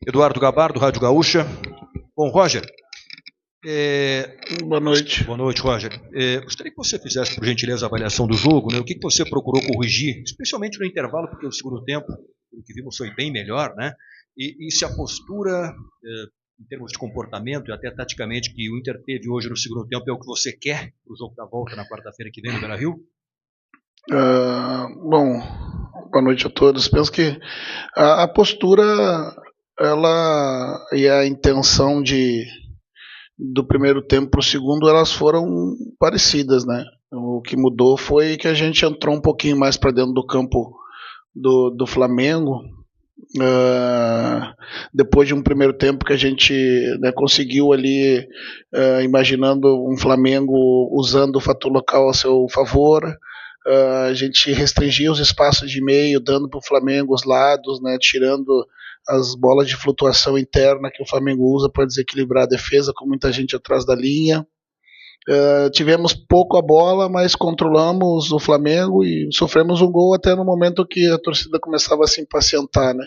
Eduardo Gabardo, Rádio Gaúcha. Bom, Roger. Boa noite. Boa noite, Roger. Gostaria que você fizesse, por gentileza, a avaliação do jogo, né? O que você procurou corrigir, especialmente no intervalo, porque o segundo tempo, o que vimos foi bem melhor, né? E se a postura, em termos de comportamento e até taticamente, que o Inter teve hoje no segundo tempo é o que você quer para o jogo da volta na quarta-feira que vem no Beira-Rio? Bom, boa noite a todos. Penso que a postura e a intenção do primeiro tempo para o segundo, elas foram parecidas, né? O que mudou foi que a gente entrou um pouquinho mais para dentro do campo do Flamengo, depois de um primeiro tempo que a gente, né, conseguiu ali, imaginando um Flamengo usando o fator local a seu favor. A gente restringia os espaços de meio, dando para o Flamengo os lados, né, tirando as bolas de flutuação interna que o Flamengo usa para desequilibrar a defesa, com muita gente atrás da linha. Tivemos pouco a bola, mas controlamos o Flamengo e sofremos um gol até no momento que a torcida começava a se impacientar, né?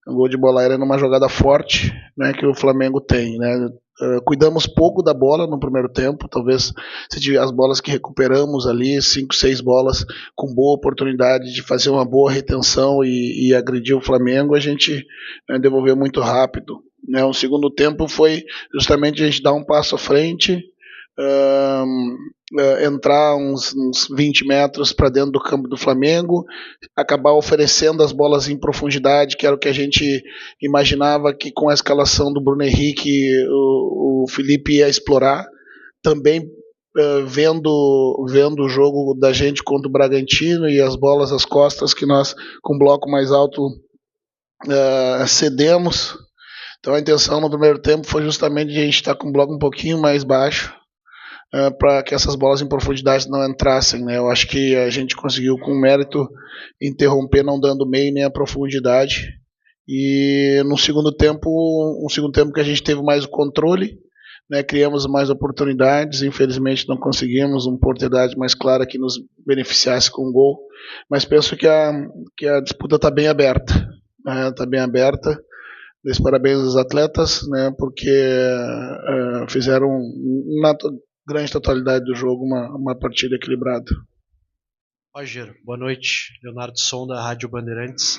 Um gol de bola aérea numa jogada forte, né, que o Flamengo tem, né? Cuidamos pouco da bola no primeiro tempo, talvez as bolas que recuperamos ali, 5, 6 bolas com boa oportunidade de fazer uma boa retenção e agredir o Flamengo, a gente, né, devolveu muito rápido, né? O segundo tempo foi justamente a gente dar um passo à frente, entrar uns 20 metros para dentro do campo do Flamengo, acabar oferecendo as bolas em profundidade, que era o que a gente imaginava que com a escalação do Bruno Henrique o Felipe ia explorar. Também vendo o jogo da gente contra o Bragantino e as bolas às costas que nós, com bloco mais alto, cedemos. Então a intenção no primeiro tempo foi justamente de a gente estar com o bloco um pouquinho mais baixo, para que essas bolas em profundidade não entrassem, né? Eu acho que a gente conseguiu com mérito interromper, não dando meio nem a profundidade, e no segundo tempo, um segundo tempo que a gente teve mais o controle, né? Criamos mais oportunidades, infelizmente não conseguimos uma oportunidade mais clara que nos beneficiasse com o gol, mas penso que a disputa está bem aberta, né? Está bem aberta. Desse parabéns aos atletas, né? Porque fizeram grande totalidade do jogo, uma partida equilibrada. Roger, boa noite. Leonardo Sonda, Rádio Bandeirantes.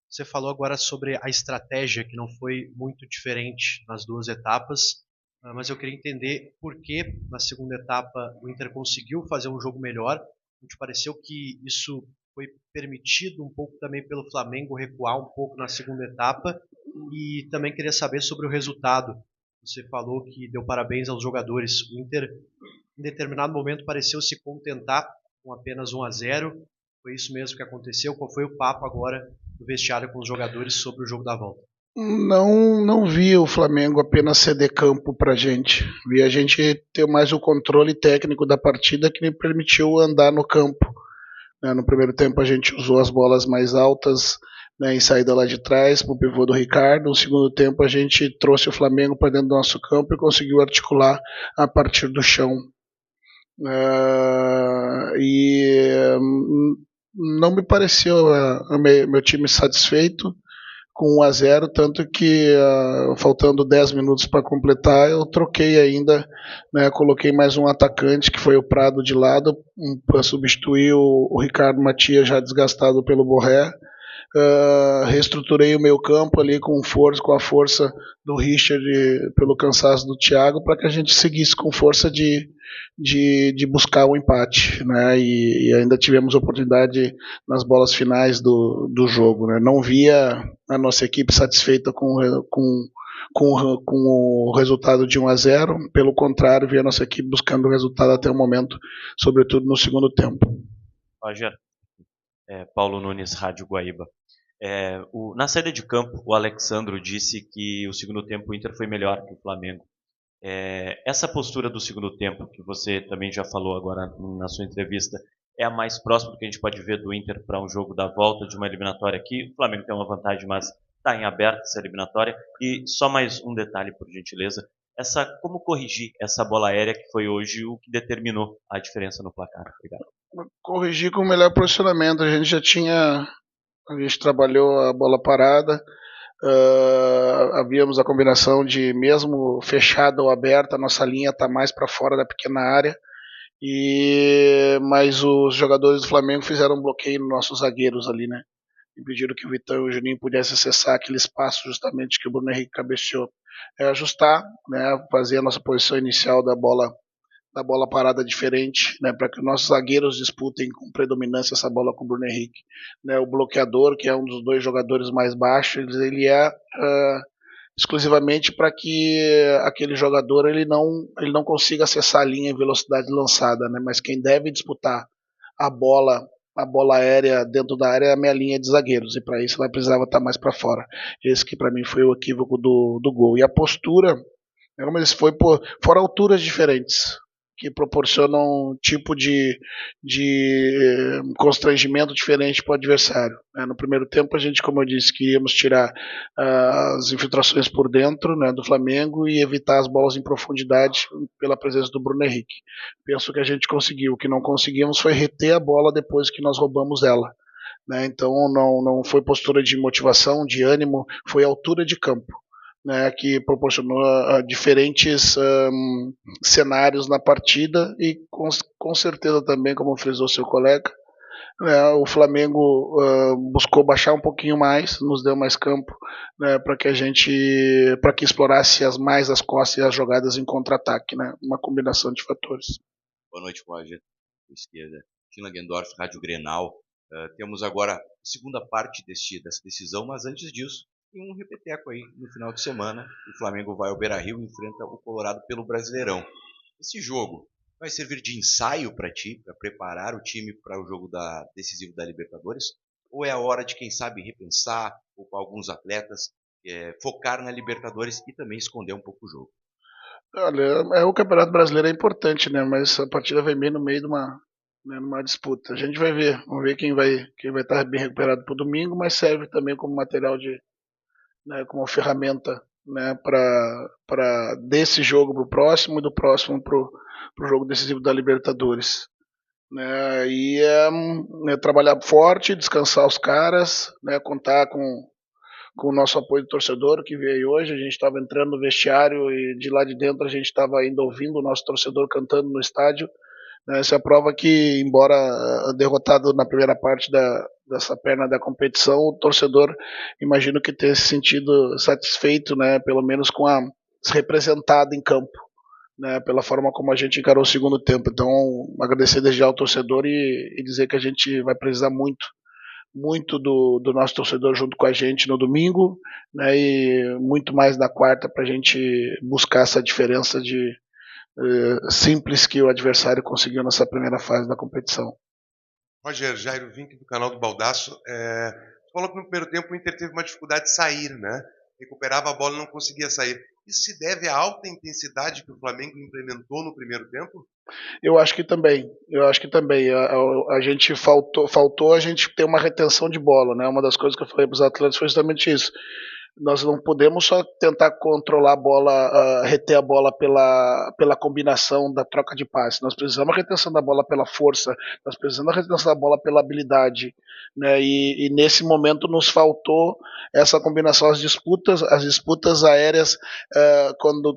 Você falou agora sobre a estratégia, que não foi muito diferente nas duas etapas, mas eu queria entender por que na segunda etapa o Inter conseguiu fazer um jogo melhor. Me pareceu que isso foi permitido um pouco também pelo Flamengo recuar um pouco na segunda etapa, e também queria saber sobre o resultado. Você falou que deu parabéns aos jogadores. O Inter, em determinado momento, pareceu se contentar com apenas 1-0. Foi isso mesmo que aconteceu? Qual foi o papo agora do vestiário com os jogadores sobre o jogo da volta? Não vi o Flamengo apenas ceder campo para a gente. Vi a gente ter mais o controle técnico da partida que me permitiu andar no campo. No primeiro tempo a gente usou as bolas mais altas, né, em saída lá de trás para o pivô do Ricardo. No segundo tempo a gente trouxe o Flamengo para dentro do nosso campo e conseguiu articular a partir do chão. Não me pareceu meu time satisfeito com 1-0, tanto que faltando 10 minutos para completar, eu troquei ainda, né, coloquei mais um atacante, que foi o Prado, de lado, para substituir o Ricardo Matias, já desgastado pelo Borré. Reestruturei o meio campo ali com a força do Richard, pelo cansaço do Thiago, para que a gente seguisse com força de buscar o empate, né? E ainda tivemos oportunidade nas bolas finais do jogo, né? Não via a nossa equipe satisfeita com o resultado de 1-0, pelo contrário, via a nossa equipe buscando o resultado até o momento, sobretudo no segundo tempo. Roger, Paulo Nunes, Rádio Guaíba. Na saída de campo, o Alexandro disse que o segundo tempo o Inter foi melhor que o Flamengo. Essa postura do segundo tempo, que você também já falou agora na sua entrevista, é a mais próxima que a gente pode ver do Inter para um jogo da volta de uma eliminatória aqui. O Flamengo tem uma vantagem, mas está em aberto essa eliminatória. E só mais um detalhe, por gentileza. Como corrigir essa bola aérea que foi hoje o que determinou a diferença no placar? Obrigado. Corrigir com o melhor posicionamento. A gente trabalhou a bola parada, Havíamos a combinação de, mesmo fechada ou aberta, a nossa linha está mais para fora da pequena área, mas os jogadores do Flamengo fizeram um bloqueio nos nossos zagueiros ali, né? Impediram que o Vitão e o Juninho pudessem acessar aquele espaço justamente que o Bruno Henrique cabeceou. Ajustar, né? Fazer a nossa posição inicial da bola parada diferente, né, para que os nossos zagueiros disputem com predominância essa bola com o Bruno Henrique. Né, o bloqueador, que é um dos dois jogadores mais baixos, ele é exclusivamente para que aquele jogador ele não consiga acessar a linha em velocidade lançada, né, mas quem deve disputar a bola aérea dentro da área é a minha linha de zagueiros, e para isso ela precisava estar mais para fora. Esse que para mim foi o equívoco do gol. E a postura, como eles foi fora alturas diferentes, que proporcionam um tipo de constrangimento diferente para o adversário. No primeiro tempo, a gente, como eu disse, queríamos tirar as infiltrações por dentro, né, do Flamengo e evitar as bolas em profundidade pela presença do Bruno Henrique. Penso que a gente conseguiu. O que não conseguimos foi reter a bola depois que nós roubamos ela. Né, então não foi postura de motivação, de ânimo, foi altura de campo. Né, que proporcionou diferentes cenários na partida e com certeza também, como frisou seu colega, o Flamengo buscou baixar um pouquinho mais, nos deu mais campo, né, para que explorasse mais as costas e as jogadas em contra-ataque, né, uma combinação de fatores. Boa noite, Roger. Esquerda, Tina Gendorf, Rádio Grenal. Temos agora a segunda parte dessa decisão, mas antes disso, tem um repeteco aí no final de semana. O Flamengo vai ao Beira-Rio e enfrenta o Colorado pelo Brasileirão. Esse jogo vai servir de ensaio para ti, para preparar o time para o jogo decisivo da Libertadores? Ou é a hora de, quem sabe, repensar, ou com alguns atletas, focar na Libertadores e também esconder um pouco o jogo? Olha, o Campeonato Brasileiro é importante, né? Mas a partida vem bem no meio de uma disputa. A gente vai ver, vamos ver quem vai estar bem recuperado para o domingo, mas serve também como material né, como ferramenta, né, para desse jogo para o próximo e do próximo para o jogo decisivo da Libertadores. Né, e trabalhar forte, descansar os caras, né, contar com o nosso apoio do torcedor que veio hoje. A gente estava entrando no vestiário e de lá de dentro a gente estava ainda ouvindo o nosso torcedor cantando no estádio. Essa é a prova que, embora derrotado na primeira parte dessa perna da competição, o torcedor, imagino que tenha se sentido satisfeito, né, pelo menos com se representado em campo, né, pela forma como a gente encarou o segundo tempo. Então, agradecer desde já ao torcedor e dizer que a gente vai precisar muito do nosso torcedor junto com a gente no domingo, né, e muito mais na quarta para a gente buscar essa diferença simples que o adversário conseguiu nessa primeira fase da competição. Roger, Jairo Vink do canal do Baldaço. Você falou que no primeiro tempo o Inter teve uma dificuldade de sair, né? Recuperava a bola e não conseguia sair. Isso se deve à alta intensidade que o Flamengo implementou no primeiro tempo? Eu acho que também. A gente faltou a gente ter uma retenção de bola, né? Uma das coisas que eu falei para os atletas foi justamente isso. Nós não podemos só tentar controlar a bola, reter a bola pela combinação da troca de passe. Nós precisamos da retenção da bola pela força, nós precisamos da retenção da bola pela habilidade, né? E nesse momento nos faltou essa combinação, as disputas aéreas,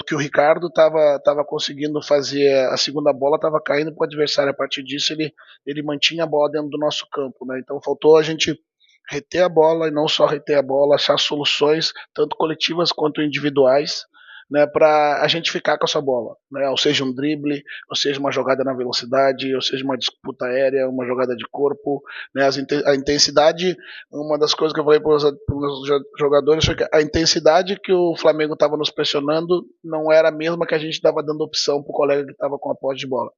que o Ricardo estava conseguindo fazer a segunda bola, estava caindo para o adversário. A partir disso ele mantinha a bola dentro do nosso campo, né? Então faltou a gente reter a bola, e não só reter a bola, achar soluções, tanto coletivas quanto individuais, né, para a gente ficar com essa bola, né, ou seja um drible, ou seja uma jogada na velocidade, ou seja uma disputa aérea, uma jogada de corpo, né, a intensidade. Uma das coisas que eu falei para os jogadores foi que a intensidade que o Flamengo estava nos pressionando não era a mesma que a gente estava dando opção para o colega que estava com a posse de bola.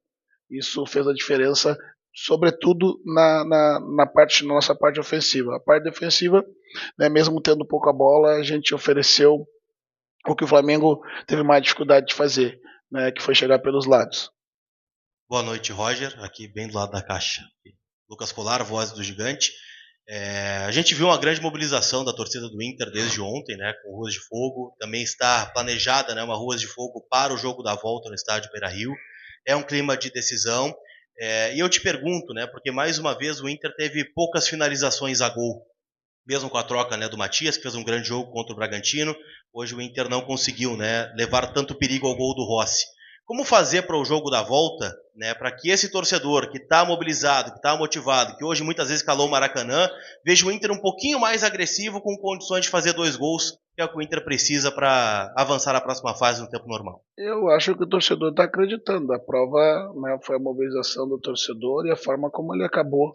Isso fez a diferença, sobretudo na nossa parte ofensiva. A parte defensiva, né, mesmo tendo pouca bola, a gente ofereceu o que o Flamengo teve mais dificuldade de fazer, né, que foi chegar pelos lados. Boa noite, Roger, aqui bem do lado da caixa. Lucas Colar, voz do Gigante. A gente viu uma grande mobilização da torcida do Inter desde ontem, né, com ruas de fogo. Também está planejada, né, uma ruas de fogo para o jogo da volta no estádio Beira-Rio. É um clima de decisão. E eu te pergunto, né, porque mais uma vez o Inter teve poucas finalizações a gol. mesmo com a troca, né, do Matias, que fez um grande jogo contra o Bragantino. Hoje o Inter não conseguiu, né, levar tanto perigo ao gol do Rossi. Como fazer para o jogo da volta, né, para que esse torcedor que está mobilizado, que está motivado, que hoje muitas vezes calou o Maracanã, veja o Inter um pouquinho mais agressivo, com condições de fazer 2 gols, que é o que o Inter precisa para avançar na próxima fase no tempo normal? Eu acho que o torcedor está acreditando. A prova, né, foi a mobilização do torcedor e a forma como ele acabou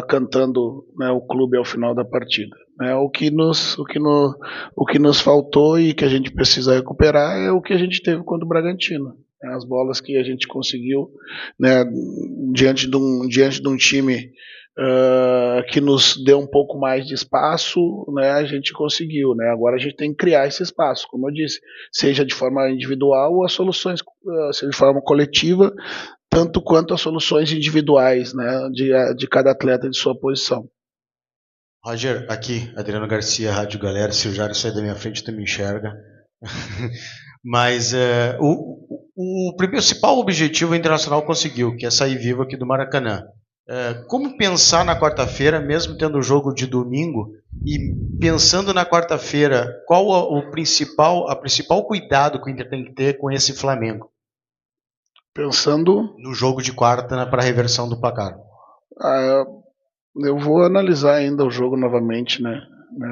cantando, né, o clube ao final da partida. O que nos faltou e que a gente precisa recuperar é o que a gente teve contra o Bragantino. As bolas que a gente conseguiu, né, diante de um time que nos deu um pouco mais de espaço, né, a gente conseguiu. Né? Agora a gente tem que criar esse espaço, como eu disse, seja de forma individual ou as soluções, seja de forma coletiva, tanto quanto as soluções individuais, né, de cada atleta de sua posição. Roger, aqui, Adriano Garcia, Rádio Galera. Se o Jário sair da minha frente, tu me enxerga. Mas o principal objetivo o Internacional conseguiu, que é sair vivo aqui do Maracanã. Como pensar na quarta-feira, mesmo tendo o jogo de domingo, e pensando na quarta-feira, qual a principal cuidado que o Inter tem que ter com esse Flamengo? Pensando no jogo de quarta, para a reversão do placar. Eu vou analisar ainda o jogo novamente, né?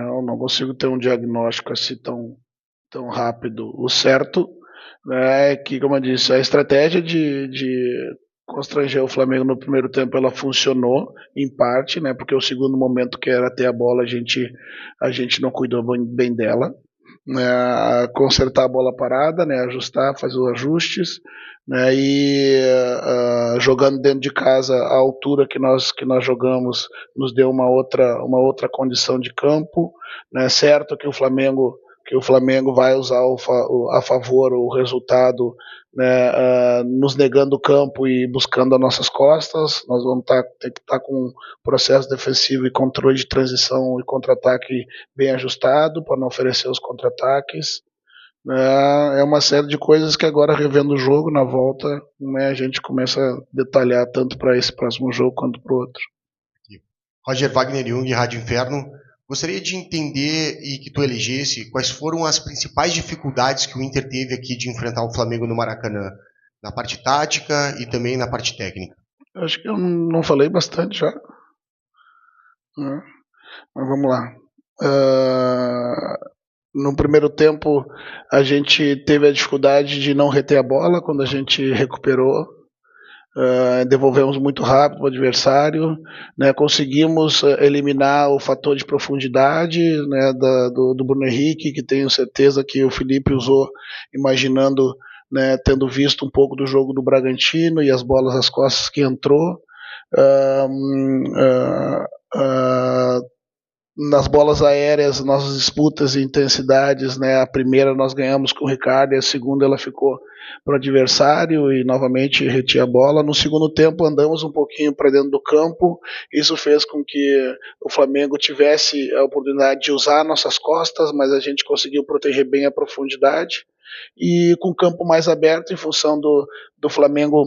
Eu não consigo ter um diagnóstico assim tão rápido. O certo, né, é que, como eu disse, a estratégia de constranger o Flamengo no primeiro tempo, ela funcionou em parte, né? Porque o segundo momento, que era ter a bola, a gente não cuidou bem dela. Né, consertar a bola parada, né, ajustar, fazer os ajustes, né, e jogando dentro de casa, a altura que nós jogamos nos deu uma outra condição de campo, né, certo que o Flamengo vai usar a favor o resultado, né, nos negando o campo e buscando as nossas costas. Nós vamos ter que estar com um processo defensivo e controle de transição e contra-ataque bem ajustado para não oferecer os contra-ataques. É uma série de coisas que agora, revendo o jogo na volta, né, a gente começa a detalhar tanto para esse próximo jogo quanto para o outro. Roger, Wagner Jung, Rádio Inferno. Gostaria de entender e que tu elegesse quais foram as principais dificuldades que o Inter teve aqui de enfrentar o Flamengo no Maracanã, na parte tática e também na parte técnica. Acho que eu não falei bastante já. Mas vamos lá. No primeiro tempo, a gente teve a dificuldade de não reter a bola. Quando a gente recuperou, devolvemos muito rápido para o adversário, né, conseguimos eliminar o fator de profundidade, né, do Bruno Henrique, que tenho certeza que o Felipe usou imaginando, né, tendo visto um pouco do jogo do Bragantino e as bolas às costas que entrou. Nas bolas aéreas, nossas disputas e intensidades, né, a primeira nós ganhamos com o Ricardo e a segunda ela ficou para o adversário e novamente retia a bola. No segundo tempo andamos um pouquinho para dentro do campo, isso fez com que o Flamengo tivesse a oportunidade de usar nossas costas, mas a gente conseguiu proteger bem a profundidade e com o campo mais aberto em função do Flamengo,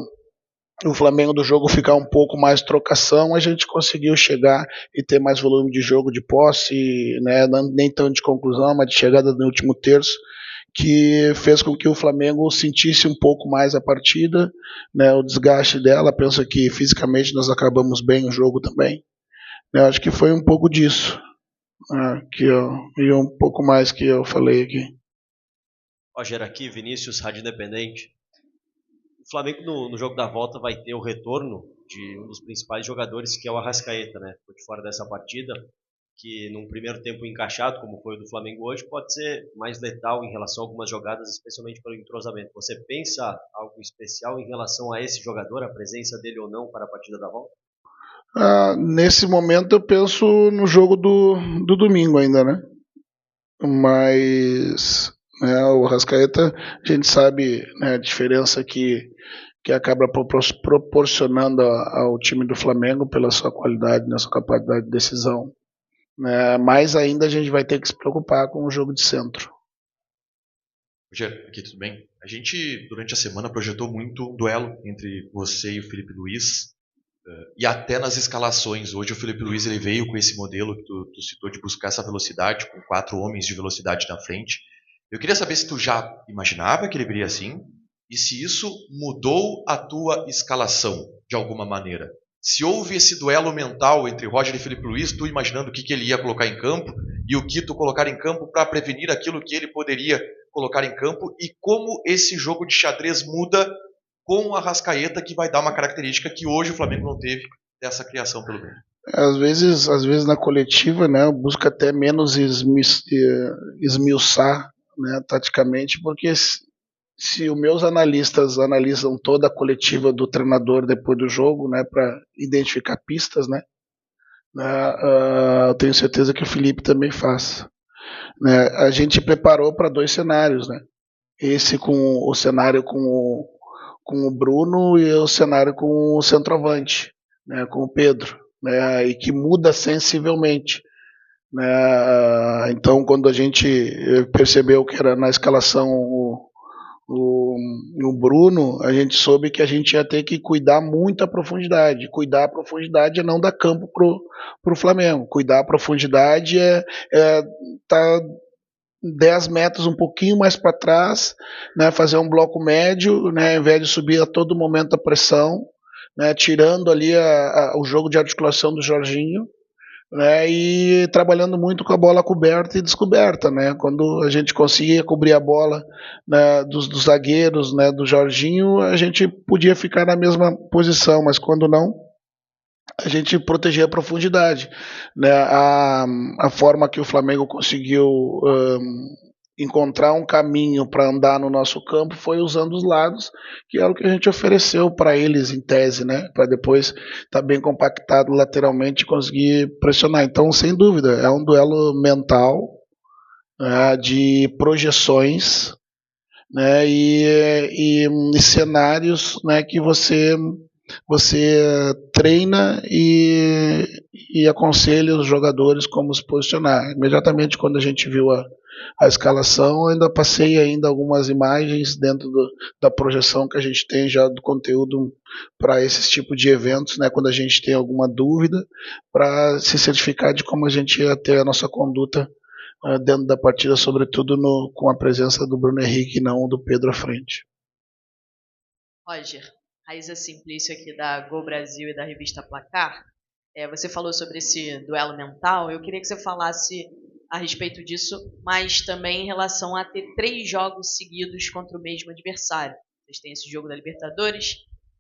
o Flamengo do jogo ficar um pouco mais trocação, a gente conseguiu chegar e ter mais volume de jogo, de posse, né, nem tanto de conclusão, mas de chegada no último terço, que fez com que o Flamengo sentisse um pouco mais a partida, né, o desgaste dela. Penso que fisicamente nós acabamos bem o jogo também. Eu acho que foi um pouco disso, e um pouco mais que eu falei aqui. Roger aqui, Vinícius, Rádio Independente. O Flamengo no jogo da volta vai ter o retorno de um dos principais jogadores, que é o Arrascaeta, né? Ficou de fora dessa partida, que num primeiro tempo encaixado, como foi o do Flamengo hoje, pode ser mais letal em relação a algumas jogadas, especialmente pelo entrosamento. Você pensa algo especial em relação a esse jogador, a presença dele ou não para a partida da volta? Nesse momento eu penso no jogo do domingo ainda, né? Mas o Arrascaeta, a gente sabe, né, a diferença que acaba proporcionando ao time do Flamengo pela sua qualidade, né, sua capacidade de decisão. Mais ainda a gente vai ter que se preocupar com o jogo de centro. Rogério, aqui tudo bem? A gente, durante a semana, projetou muito um duelo entre você e o Felipe Luiz. e até nas escalações. Hoje o Felipe Luiz ele veio com esse modelo que tu citou de buscar essa velocidade, com 4 homens de velocidade na frente. Eu queria saber se tu já imaginava que ele viria assim e se isso mudou a tua escalação de alguma maneira. Se houve esse duelo mental entre Roger e Felipe Luiz, tu imaginando o que ele ia colocar em campo e o que tu colocar em campo para prevenir aquilo que ele poderia colocar em campo e como esse jogo de xadrez muda com a Arrascaeta, que vai dar uma característica que hoje o Flamengo não teve dessa criação pelo meio. Às vezes na coletiva, né, busca até menos esmiuçar, né, taticamente, porque se os meus analistas analisam toda a coletiva do treinador depois do jogo, né, para identificar pistas, né, eu tenho certeza que o Felipe também faz. Né, a gente preparou para 2 cenários, né, esse com o cenário com o Bruno e o cenário com o centroavante, né, com o Pedro, né, e que muda sensivelmente. Né, então, quando a gente percebeu que era na escalação o Bruno, a gente soube que a gente ia ter que cuidar muito a profundidade. Cuidar a profundidade é não dar campo pro Flamengo. Cuidar a profundidade é tá 10 metros um pouquinho mais para trás, né, fazer um bloco médio, né, ao invés de subir a todo momento a pressão, né, tirando ali o jogo de articulação do Jorginho, né, e trabalhando muito com a bola coberta e descoberta, né, quando a gente conseguia cobrir a bola, né, dos zagueiros, né, do Jorginho, a gente podia ficar na mesma posição, mas quando não, a gente protegia a profundidade, né, a forma que o Flamengo conseguiu encontrar um caminho para andar no nosso campo foi usando os lados, que era o que a gente ofereceu para eles em tese, né, para depois estar bem compactado lateralmente e conseguir pressionar. Então, sem dúvida, é um duelo mental, de projeções, né, e cenários, né, que você treina e aconselha os jogadores como se posicionar. Imediatamente quando a gente viu a escalação, eu ainda passei algumas imagens dentro da projeção que a gente tem já do conteúdo para esse tipo de eventos, né, quando a gente tem alguma dúvida, para se certificar de como a gente ia ter a nossa conduta dentro da partida, sobretudo com a presença do Bruno Henrique e não do Pedro à frente. Roger, Raíza Simplício aqui da Gol Brasil e da revista Placar. Você falou sobre esse duelo mental. Eu queria que você falasse a respeito disso, mas também em relação a ter 3 jogos seguidos contra o mesmo adversário. Vocês têm esse jogo da Libertadores,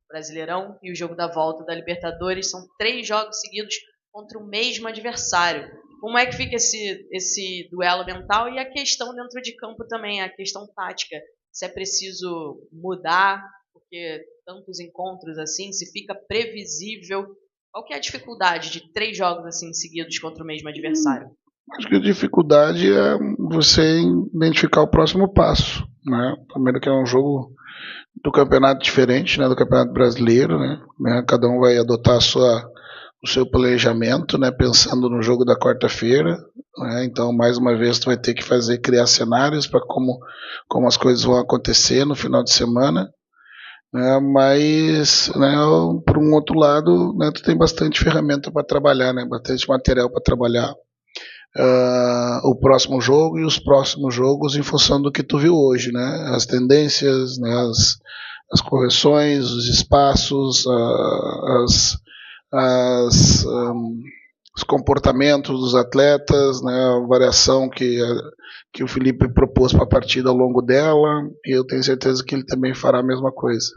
Brasileirão, e o jogo da volta da Libertadores. São 3 jogos seguidos contra o mesmo adversário. Como é que fica esse duelo mental e a questão dentro de campo também, a questão tática? Se é preciso mudar, porque tantos encontros assim, se fica previsível, qual que é a dificuldade de 3 jogos assim seguidos contra o mesmo adversário? Acho que a dificuldade é você identificar o próximo passo, né? Primeiro que é um jogo do campeonato diferente, né, do Campeonato Brasileiro, né? Cada um vai adotar o seu planejamento, né, pensando no jogo da quarta-feira, né? Então mais uma vez tu vai ter que criar cenários para como as coisas vão acontecer no final de semana. Mas, né, por um outro lado, né, tu tem bastante ferramenta para trabalhar, né, bastante material para trabalhar o próximo jogo e os próximos jogos em função do que tu viu hoje, né, as tendências, né, as correções, os espaços, os comportamentos dos atletas, né, a variação que o Felipe propôs para a partida ao longo dela, e eu tenho certeza que ele também fará a mesma coisa.